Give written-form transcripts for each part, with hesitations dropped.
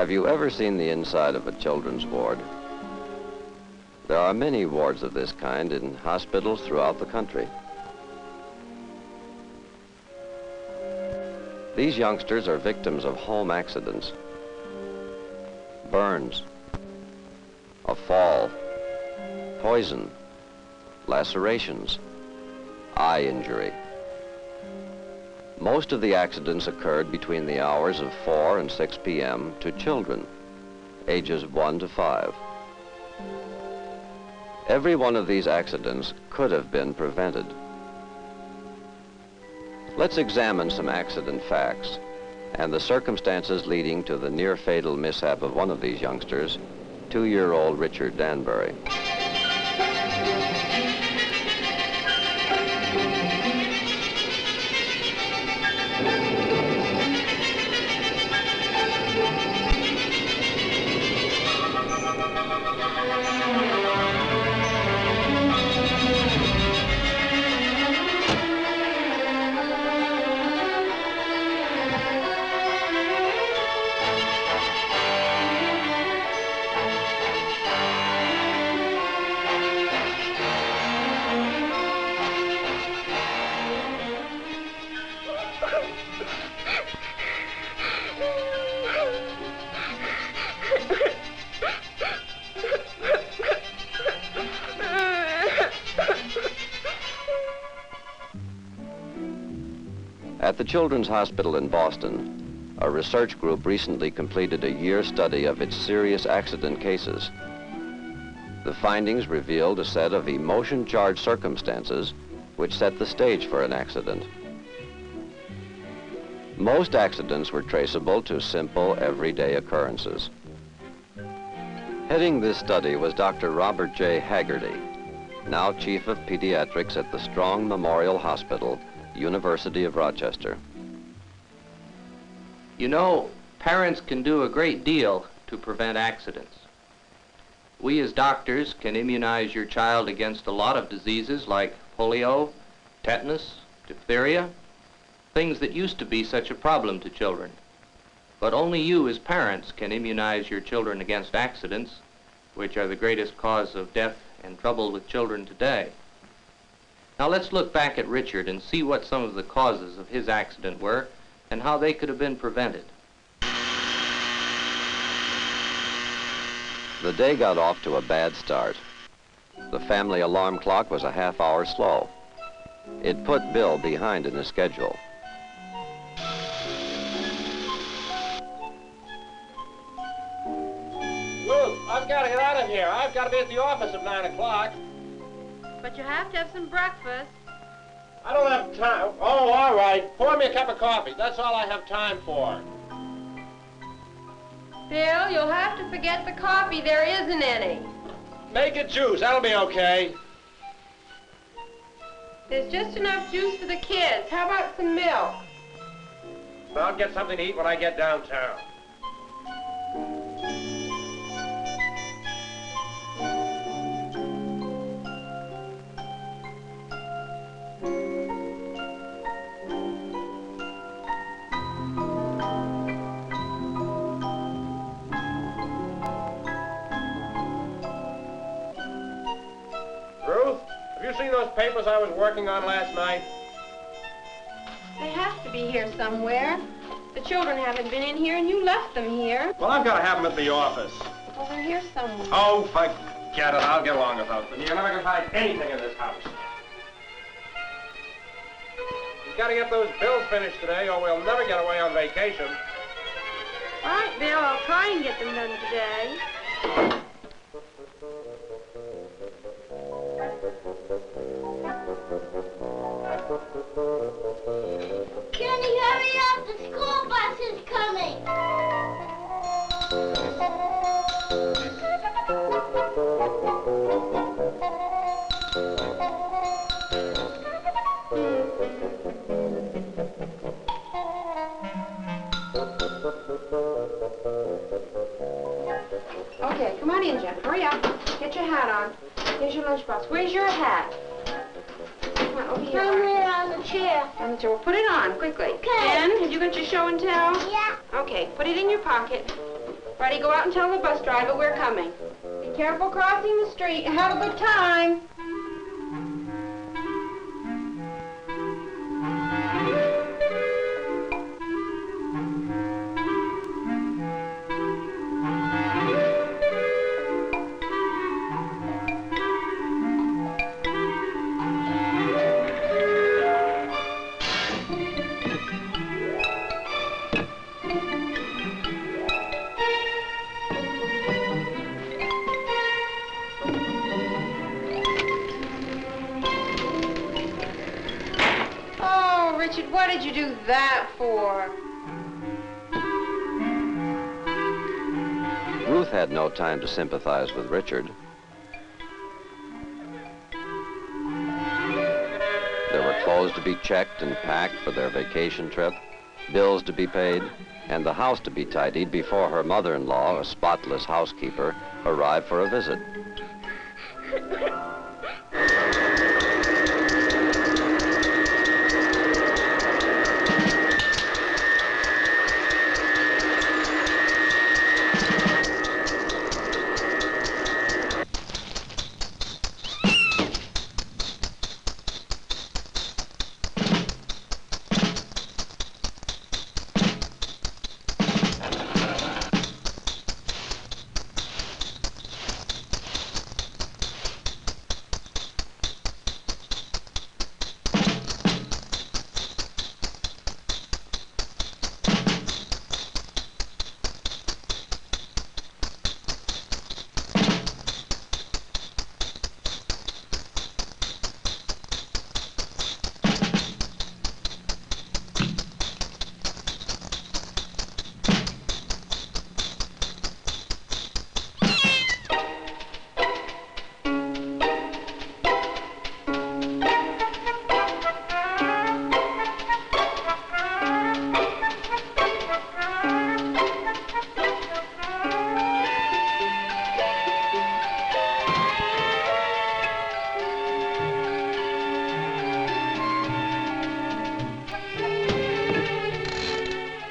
Have you ever seen the inside of a children's ward? There are many wards of this kind in hospitals throughout the country. These youngsters are victims of home accidents, burns, a fall, poison, lacerations, eye injury. Most of the accidents occurred between the hours of 4 and 6 p.m. to children, ages 1 to 5. Every one of these accidents could have been prevented. Let's examine some accident facts and the circumstances leading to the near-fatal mishap of one of these youngsters, 2-year-old Richard Danbury. At the Children's Hospital in Boston, a research group recently completed a year study of its serious accident cases. The findings revealed a set of emotion-charged circumstances which set the stage for an accident. Most accidents were traceable to simple, everyday occurrences. Heading this study was Dr. Robert J. Hagerty, now Chief of Pediatrics at the Strong Memorial Hospital, University of Rochester. You know, parents can do a great deal to prevent accidents. We as doctors can immunize your child against a lot of diseases like polio, tetanus, diphtheria, things that used to be such a problem to children. But only you as parents can immunize your children against accidents, which are the greatest cause of death and trouble with children today. Now let's look back at Richard and see what some of the causes of his accident were and how they could have been prevented. The day got off to a bad start. The family alarm clock was a half hour slow. It put Bill behind in his schedule. Luke, I've got to get out of here. I've got to be at the office at 9 o'clock. But you have to have some breakfast. I don't have time. Oh, all right. Pour me a cup of coffee. That's all I have time for. Bill, you'll have to forget the coffee. There isn't any. Make it juice. That'll be okay. There's just enough juice for the kids. How about some milk? I'll get something to eat when I get downtown. Those papers I was working on last night? They have to be here somewhere. The children haven't been in here and you left them here. Well, I've got to have them at the office. Well, they're here somewhere. Oh, forget it. I'll get along without them. You're never going to find anything in this house. You've got to get those bills finished today or we'll never get away on vacation. All right, Bill, I'll try and get them done today. Kenny, hurry up! The school bus is coming! Okay, come on in, Jeff. Hurry up. Get your hat on. Here's your lunchbox. Where's your hat? Come on, over here. Somewhere on the chair. On the chair. Well, put it on, quickly. Okay. And have you got your show and tell? Yeah. Okay, put it in your pocket. Freddie, go out and tell the bus driver we're coming. Be careful crossing the street and have a good time. Richard, what did you do that for? Ruth had no time to sympathize with Richard. There were clothes to be checked and packed for their vacation trip, bills to be paid, and the house to be tidied before her mother-in-law, a spotless housekeeper, arrived for a visit.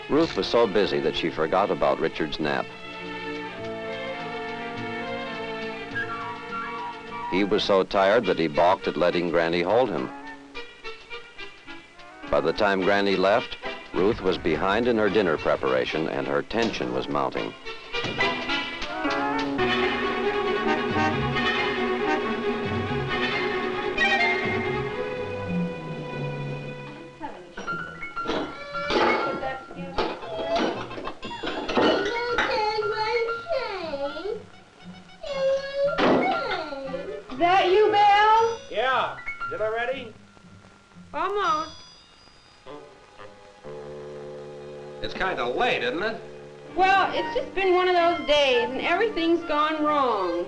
Ruth was so busy that she forgot about Richard's nap. He was so tired that he balked at letting Granny hold him. By the time Granny left, Ruth was behind in her dinner preparation and her tension was mounting. Is that you, Bill? Yeah. Dinner ready? Almost. It's kind of late, isn't it? Well, it's just been one of those days, and everything's gone wrong.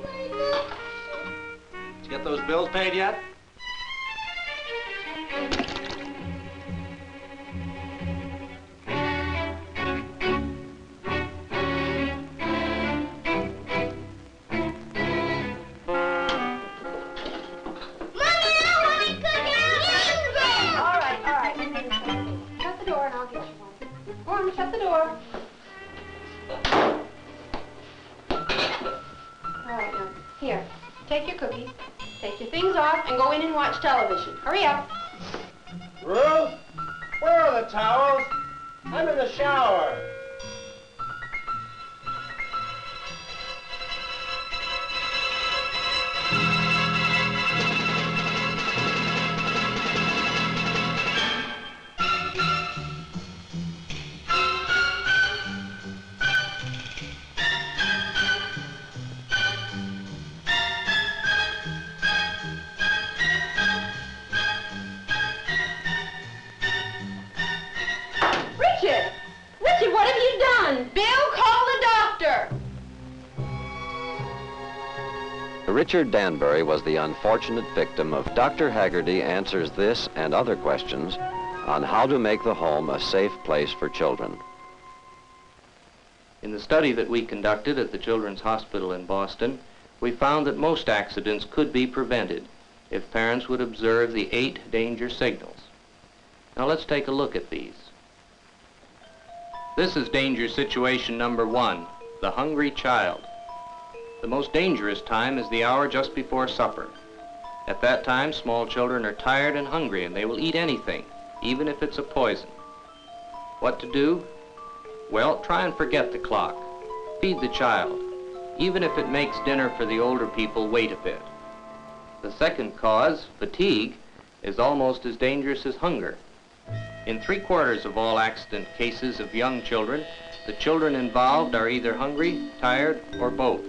Did you get those bills paid yet? Shut the door. All right, now, here, take your cookies, take your things off, and go in and watch television. Hurry up. Ruth, where are the towels? I'm in the shower. Richard, what have you done? Bill, call the doctor. Richard Danbury was the unfortunate victim of Dr. Hagerty answers this and other questions on how to make the home a safe place for children. In the study that we conducted at the Children's Hospital in Boston, we found that most accidents could be prevented if parents would observe the 8 danger signals. Now let's take a look at these. This is danger situation number 1, the hungry child. The most dangerous time is the hour just before supper. At that time, small children are tired and hungry, and they will eat anything, even if it's a poison. What to do? Well, try and forget the clock. Feed the child, even if it makes dinner for the older people wait a bit. The second cause, fatigue, is almost as dangerous as hunger. In 3/4 of all accident cases of young children, the children involved are either hungry, tired, or both.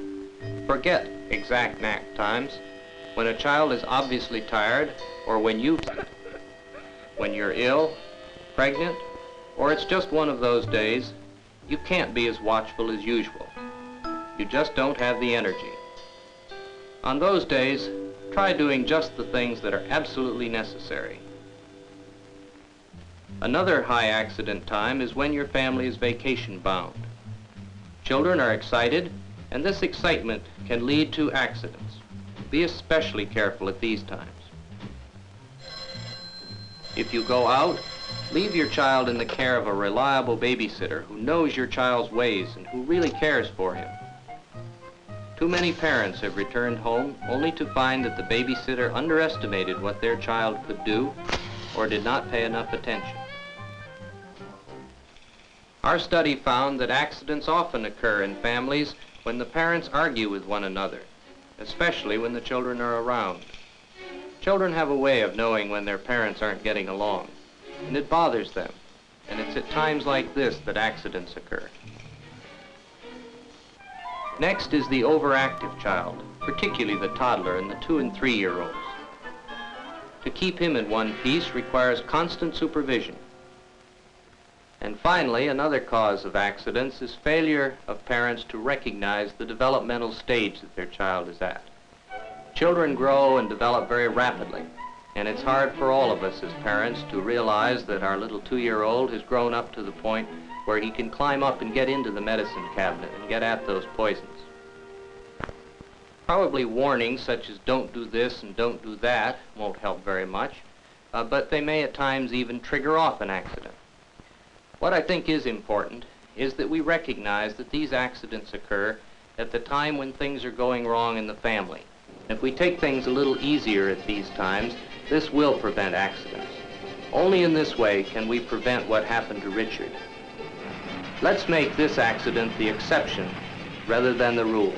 Forget exact nap times. When a child is obviously tired, or when you're ill, pregnant, or it's just one of those days, you can't be as watchful as usual. You just don't have the energy. On those days, try doing just the things that are absolutely necessary. Another high accident time is when your family is vacation bound. Children are excited, and this excitement can lead to accidents. Be especially careful at these times. If you go out, leave your child in the care of a reliable babysitter who knows your child's ways and who really cares for him. Too many parents have returned home only to find that the babysitter underestimated what their child could do or did not pay enough attention. Our study found that accidents often occur in families when the parents argue with one another, especially when the children are around. Children have a way of knowing when their parents aren't getting along, and it bothers them, and it's at times like this that accidents occur. Next is the overactive child, particularly the toddler and the 2- and 3-year-olds. To keep him in one piece requires constant supervision. And finally, another cause of accidents is failure of parents to recognize the developmental stage that their child is at. Children grow and develop very rapidly, and it's hard for all of us as parents to realize that our little 2-year-old has grown up to the point where he can climb up and get into the medicine cabinet and get at those poisons. Probably warnings such as don't do this and don't do that won't help very much, but they may at times even trigger off an accident. What I think is important is that we recognize that these accidents occur at the time when things are going wrong in the family. If we take things a little easier at these times, this will prevent accidents. Only in this way can we prevent what happened to Richard. Let's make this accident the exception rather than the rule.